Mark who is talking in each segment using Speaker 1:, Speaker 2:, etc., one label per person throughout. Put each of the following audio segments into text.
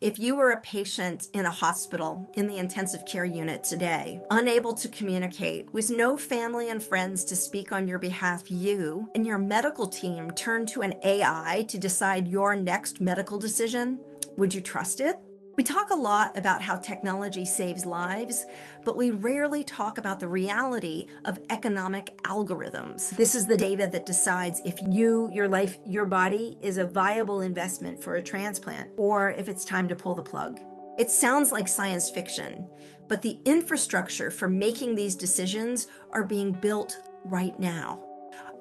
Speaker 1: If you were a patient in a hospital in the intensive care unit today, unable to communicate, with no family and friends to speak on your behalf, you and your medical team turn to an AI to decide your next medical decision, would you trust it? We talk a lot about how technology saves lives, but we rarely talk about the reality of economic algorithms. This is the data that decides if your life, your body is a viable investment for a transplant, or if it's time to pull the plug. It sounds like science fiction, but the infrastructure for making these decisions are being built right now.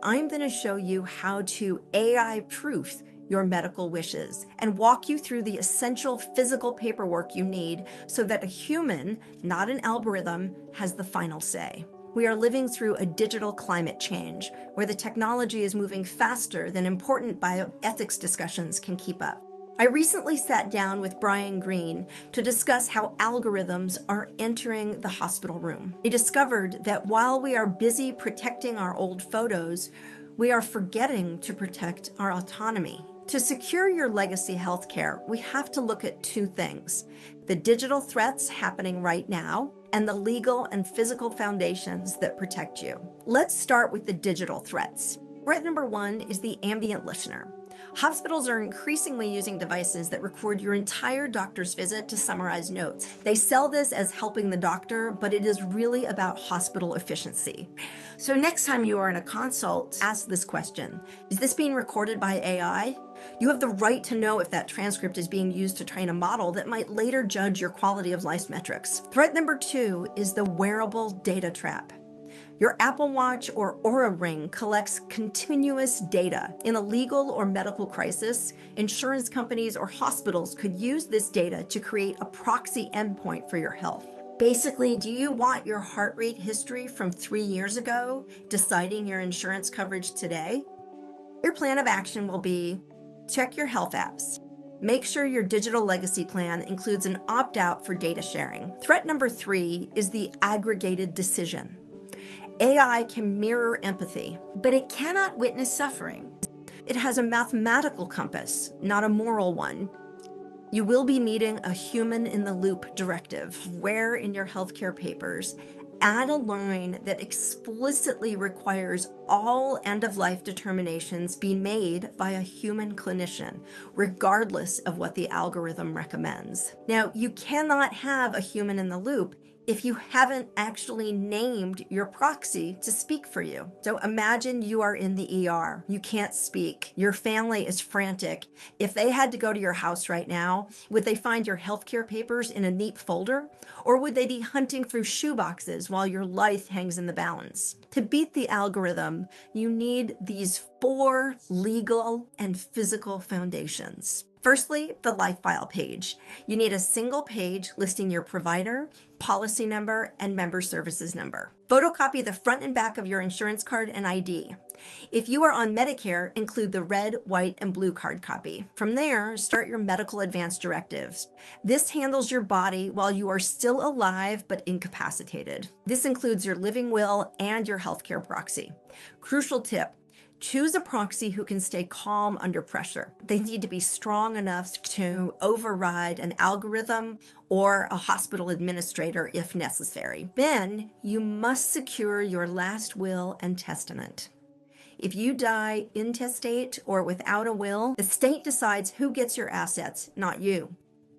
Speaker 1: I'm going to show you how to AI-proof your medical wishes and walk you through the essential physical paperwork you need so that a human, not an algorithm, has the final say. We are living through a digital climate change where the technology is moving faster than important bioethics discussions can keep up. I recently sat down with Brian Greene to discuss how algorithms are entering the hospital room. He discovered that while we are busy protecting our old photos, we are forgetting to protect our autonomy. To secure your legacy healthcare, we have to look at two things: the digital threats happening right now and the legal and physical foundations that protect you. Let's start with the digital threats. Threat number one is the ambient listener. Hospitals are increasingly using devices that record your entire doctor's visit to summarize notes. They sell this as helping the doctor, but it is really about hospital efficiency. So next time you are in a consult, ask this question: is this being recorded by AI? You have the right to know if that transcript is being used to train a model that might later judge your quality of life metrics. Threat number two is the wearable data trap. Your Apple Watch or Oura Ring collects continuous data. In a legal or medical crisis, insurance companies or hospitals could use this data to create a proxy endpoint for your health. Basically, do you want your heart rate history from 3 years ago deciding your insurance coverage today? Your plan of action will be: check your health apps. Make sure your digital legacy plan includes an opt-out for data sharing. Threat number three is the aggregated decision. AI can mirror empathy, but it cannot witness suffering. It has a mathematical compass, not a moral one. You will be needing a human-in-the-loop directive. Where in your healthcare papers, add a line that explicitly requires all end-of-life determinations be made by a human clinician, regardless of what the algorithm recommends. Now, you cannot have a human in the loop if you haven't actually named your proxy to speak for you. So imagine you are in the ER. You can't speak. Your family is frantic. If they had to go to your house right now, would they find your healthcare papers in a neat folder? Or would they be hunting through shoeboxes while your life hangs in the balance? To beat the algorithm, you need these 4 legal and physical foundations. Firstly, the life file page. You need a single page listing your provider, policy number, and member services number. Photocopy the front and back of your insurance card and ID. If you are on Medicare, include the red, white, and blue card copy. From there, start your medical advance directives. This handles your body while you are still alive but incapacitated. This includes your living will and your healthcare proxy. Crucial tip: choose a proxy who can stay calm under pressure. They need to be strong enough to override an algorithm or a hospital administrator if necessary. Then you must secure your last will and testament. If you die intestate or without a will, the state decides who gets your assets, not you.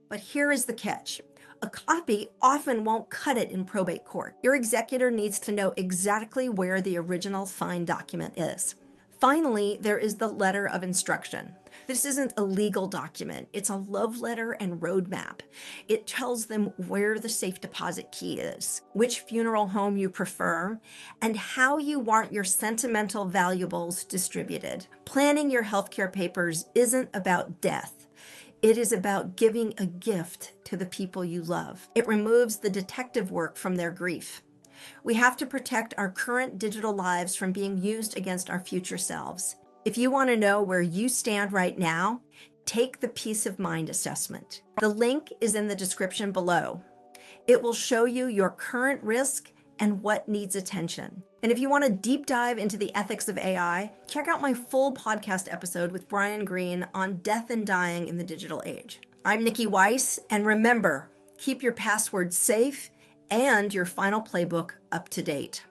Speaker 1: But here is the catch: a copy often won't cut it in probate court. Your executor needs to know exactly where the original signed document is. Finally, there is the letter of instruction. This isn't a legal document. It's a love letter and roadmap. It tells them where the safe deposit key is, which funeral home you prefer, and how you want your sentimental valuables distributed. Planning your healthcare papers isn't about death. It is about giving a gift to the people you love. It removes the detective work from their grief. We have to protect our current digital lives from being used against our future selves. If you want to know where you stand right now, take the peace of mind assessment. The link is in the description below. It will show you your current risk and what needs attention. And if you want to deep dive into the ethics of AI, check out my full podcast episode with Brian Greene on death and dying in the digital age. I'm Niki Weiss, and remember, keep your passwords safe and your final playbook up to date.